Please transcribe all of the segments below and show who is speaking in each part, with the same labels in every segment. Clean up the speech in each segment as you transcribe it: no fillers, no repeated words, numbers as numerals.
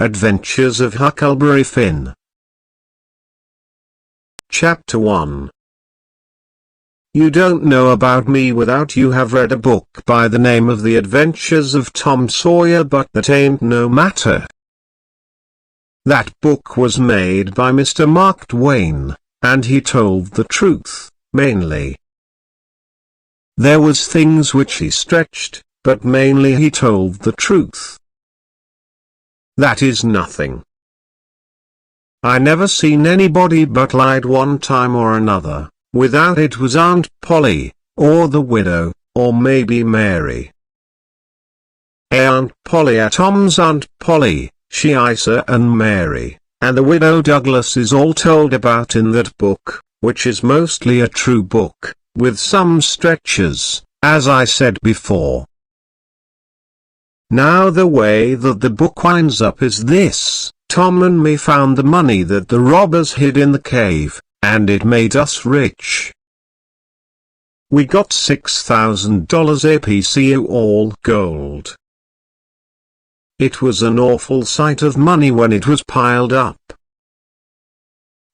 Speaker 1: Adventures of Huckleberry Finn. Chapter 1. You don't know about me without you have read a book by the name of The Adventures of Tom Sawyer, but that ain't no matter. That book was made by Mr. Mark Twain, and he told the truth, mainly. There was things which he stretched, but mainly he told the truth. That is nothing. I never seen anybody but lied one time or another, without it was Aunt Polly, or the widow, or maybe Mary. Aunt Polly, Tom's Aunt Polly, she Isa and Mary, and the widow Douglas is all told about in that book, which is mostly a true book, with some stretches, as I said before. Now the way that the book winds up is this: Tom and me found the money that the robbers hid in the cave, and it made us rich. We got $6,000 apiece, all gold. It was an awful sight of money when it was piled up.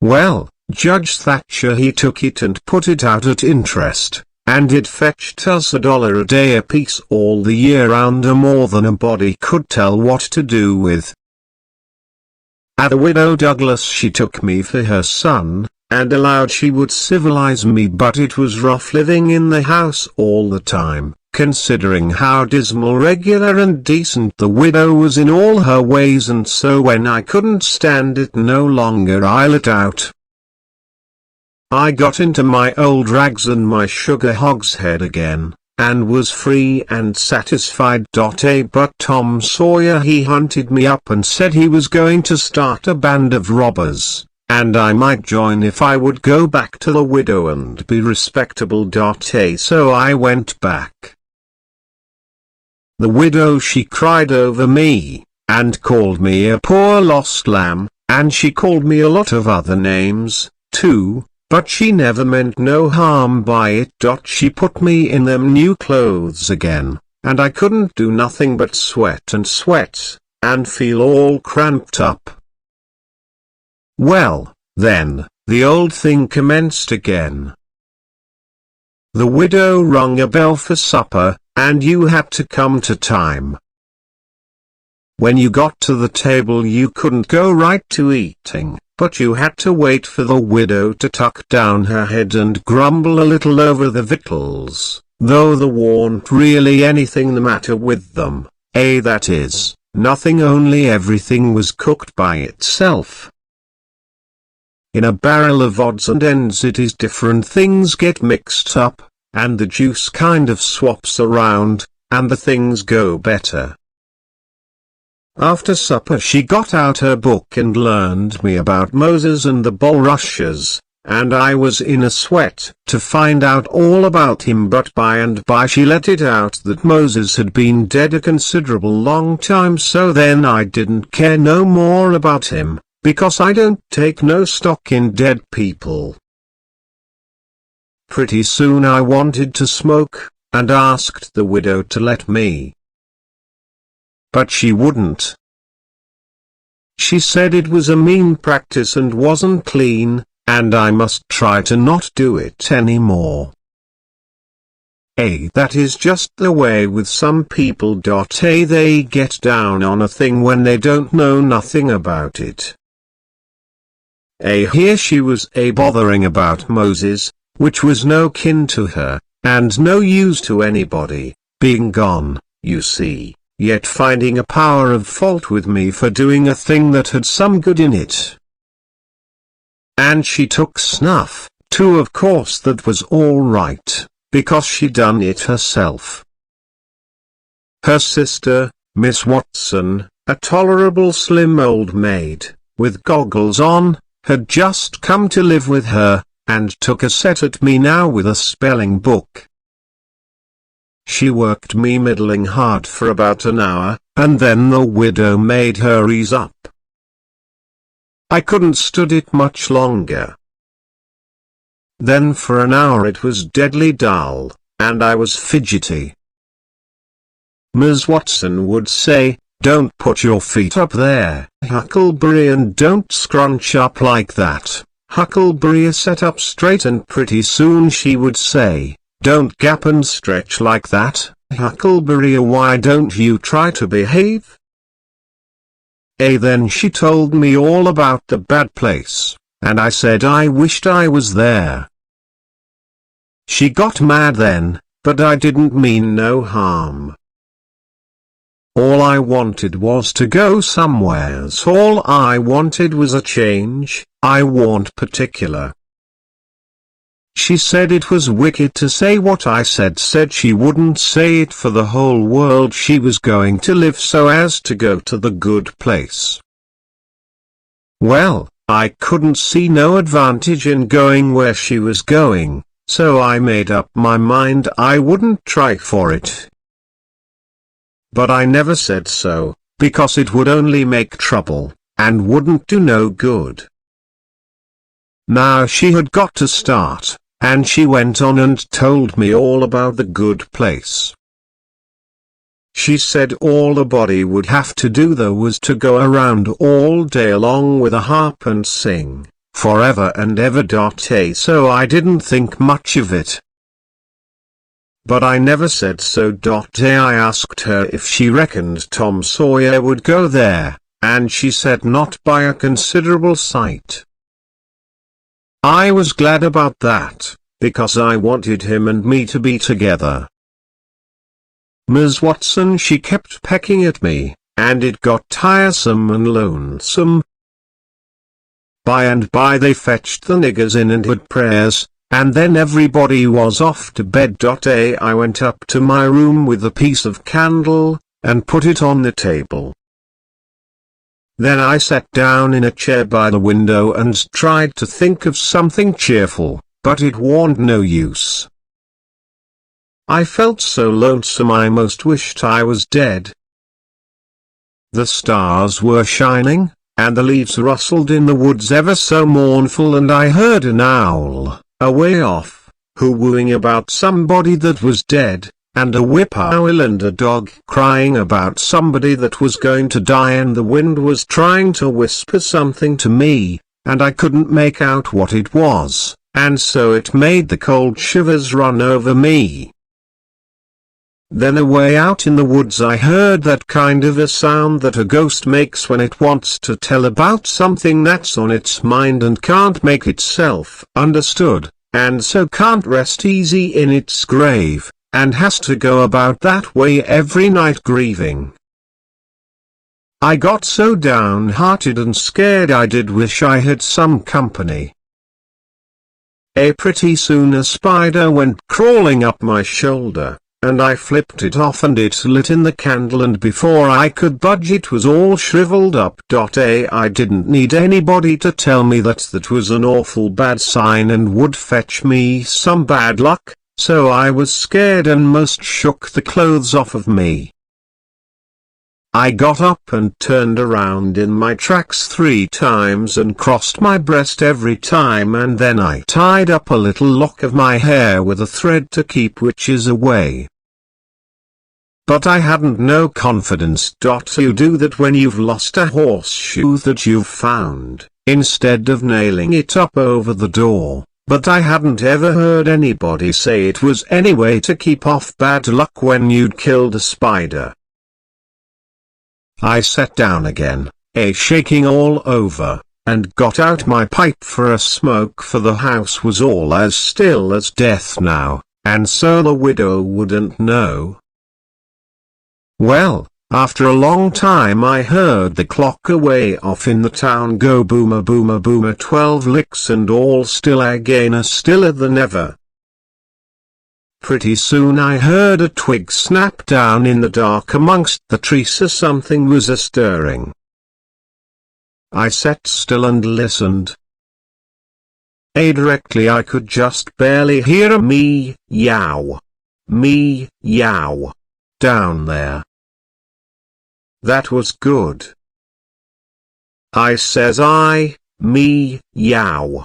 Speaker 1: Well, Judge Thatcher he took it and put it out at interest, and it fetched us $1 a day apiece all the year round, more than a body could tell what to do with. The widow Douglas she took me for her son, and allowed she would civilize me, but it was rough living in the house all the time, considering how dismal, regular and decent the widow was in all her ways, and so when I couldn't stand it no longer I lit out. I got into my old rags and my sugar hogshead again, and was free and satisfied. But Tom Sawyer he hunted me up and said he was going to start a band of robbers, and I might join if I would go back to the widow and be respectable. So I went back. The widow she cried over me, and called me a poor lost lamb, and she called me a lot of other names, too. But she never meant no harm by it. She put me in them new clothes again, and I couldn't do nothing but sweat, and feel all cramped up. Well, then, the old thing commenced again. The widow rung a bell for supper, and you had to come to time. When you got to the table you couldn't go right to eating, but you had to wait for the widow to tuck down her head and grumble a little over the victuals, though there warn't really anything the matter with them, that is, nothing, only everything was cooked by itself. In a barrel of odds and ends it is different things get mixed up, and the juice kind of swaps around, and the things go better. After supper she got out her book and learned me about Moses and the bulrushes, and I was in a sweat to find out all about him, but by and by she let it out that Moses had been dead a considerable long time, so then I didn't care no more about him, because I don't take no stock in dead people. Pretty soon I wanted to smoke, and asked the widow to let me. But she wouldn't. She said it was a mean practice and wasn't clean, and I must try to not do it anymore. That is just the way with some people. They get down on a thing when they don't know nothing about it. Here she was bothering about Moses, which was no kin to her, and no use to anybody, being gone, you see, yet finding a power of fault with me for doing a thing that had some good in it. And she took snuff, too. Of course that was all right, because she done it herself. Her sister, Miss Watson, a tolerable slim old maid, with goggles on, had just come to live with her, and took a set at me now with a spelling book. She worked me middling hard for about an hour, and then the widow made her ease up. I couldn't stood it much longer. Then for an hour it was deadly dull, and I was fidgety. Ms. Watson would say, Don't put your feet up there, Huckleberry, and don't scrunch up like that. Huckleberry sat up straight, and pretty soon she would say, don't gap and stretch like that, Huckleberry, why don't you try to behave? Then she told me all about the bad place, and I said I wished I was there. She got mad then, but I didn't mean no harm. All I wanted was to go somewheres. All I wanted was a change. I warn't particular. She said it was wicked to say what I said she wouldn't say it for the whole world. She was going to live so as to go to the good place. Well, I couldn't see no advantage in going where she was going, so I made up my mind I wouldn't try for it. But I never said so, because it would only make trouble, and wouldn't do no good. Now she had got to start, and she went on and told me all about the good place. She said all a body would have to do though was to go around all day long with a harp and sing, forever and ever. So I didn't think much of it. But I never said so. I asked her if she reckoned Tom Sawyer would go there, and she said not by a considerable sight. I was glad about that, because I wanted him and me to be together. Ms. Watson, she kept pecking at me, and it got tiresome and lonesome. By and by they fetched the niggers in and had prayers, and then everybody was off to bed. I went up to my room with a piece of candle, and put it on the table. Then I sat down in a chair by the window and tried to think of something cheerful, but it warn't no use. I felt so lonesome I most wished I was dead. The stars were shining, and the leaves rustled in the woods ever so mournful, and I heard an owl, away off, hoo-wooing about somebody that was dead, and a whip-pow-will and a dog crying about somebody that was going to die, and the wind was trying to whisper something to me, and I couldn't make out what it was, and so it made the cold shivers run over me. Then away out in the woods I heard that kind of a sound that a ghost makes when it wants to tell about something that's on its mind and can't make itself understood, and so can't rest easy in its grave, and has to go about that way every night grieving. I got so downhearted and scared I did wish I had some company. Pretty soon a spider went crawling up my shoulder, and I flipped it off and it lit in the candle, and before I could budge it was all shriveled up. I didn't need anybody to tell me that was an awful bad sign and would fetch me some bad luck, so I was scared and most shook the clothes off of me. I got up and turned around in my tracks 3 times and crossed my breast every time, and then I tied up a little lock of my hair with a thread to keep witches away. But I hadn't no confidence. You do that when you've lost a horseshoe that you've found, instead of nailing it up over the door, but I hadn't ever heard anybody say it was any way to keep off bad luck when you'd killed a spider. I sat down again, shaking all over, and got out my pipe for a smoke, for the house was all as still as death now, and so the widow wouldn't know. Well, after a long time I heard the clock away off in the town go boomer boomer boomer 12 licks, and all still again, stiller than ever. Pretty soon I heard a twig snap down in the dark amongst the trees, so something was a-stirring. I sat still and listened. Directly I could just barely hear a me-yow, me-yow, down there. That was good. I says me-yow,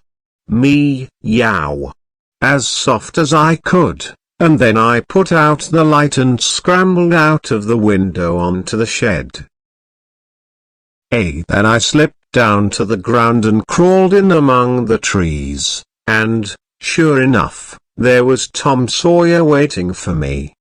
Speaker 1: me-yow, as soft as I could. And then I put out the light and scrambled out of the window onto the shed. Then I slipped down to the ground and crawled in among the trees, and, sure enough, there was Tom Sawyer waiting for me.